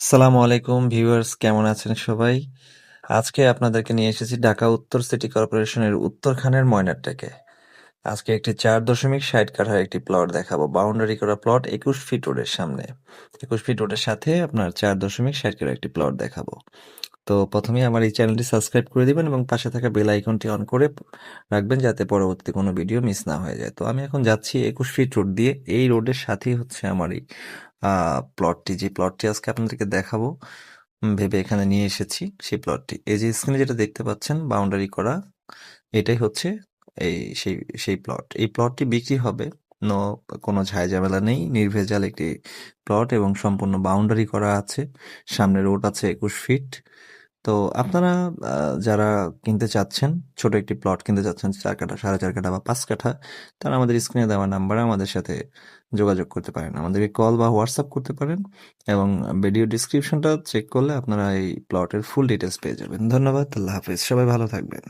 আসসালামু আলাইকুম ভিউয়ার্স, কেমন আছেন সবাই? আজকে আপনাদেরকে নিয়ে এসেছি ঢাকা উত্তর সিটি কর্পোরেশনের উত্তরখানের ময়নারটেকে। আজকে একটি ৪.৬০ কাঠার একটি প্লট দেখাবো। বাউন্ডারি করা প্লট ২১ ফিট রোডের সামনে। ২১ ফিট রোডের সাথে আপনার ৪.৬০ কাঠার একটি প্লট দেখাবো। তো প্রথমেই আমার এই চ্যানেলটি সাবস্ক্রাইব করে দিবেন এবং পাশে থাকা বেল আইকনটি অন করে রাখবেন যাতে পরবর্তী কোনো ভিডিও মিস না হয়ে যায়। তো আমি এখন যাচ্ছি ২১ ফিট রোড দিয়ে। এই রোডের সাথেই হচ্ছে আমার এই প্লটটি। যে প্লটটি আজকে আপনাদেরকে দেখাবো ভেবে এখানে নিয়ে এসেছি সেই প্লটটি। এই যে স্ক্রিনে যেটা দেখতে পাচ্ছেন বাউন্ডারি করা, এটাই হচ্ছে এই সেই সেই প্লট। এই প্লটটি বিক্রি হবে। নো কোনো ঝামেলা নেই। নির্ভেজাল একটি প্লট এবং সম্পূর্ণ বাউন্ডারি করা আছে। সামনে রোড আছে ২১ ফিট। তো আপনারা যারা কিনতে চাচ্ছেন, ছোট একটি প্লট কিনতে চাচ্ছেন ৪ কাঠা, ৪.৫ কাঠা বা ৫ কাঠা, তারা আমাদের স্ক্রিনে দেওয়া নাম্বারে আমাদের সাথে যোগাযোগ করতে পারেন। আমাদেরকে কল বা হোয়াটসঅ্যাপ করতে পারেন এবং ভিডিও ডেসক্রিপশনটা চেক করলে আপনারা এই প্লটের ফুল ডিটেইলস পেয়ে যাবেন। ধন্যবাদ। আল্লাহ হাফেজ। সবাই ভালো থাকবেন।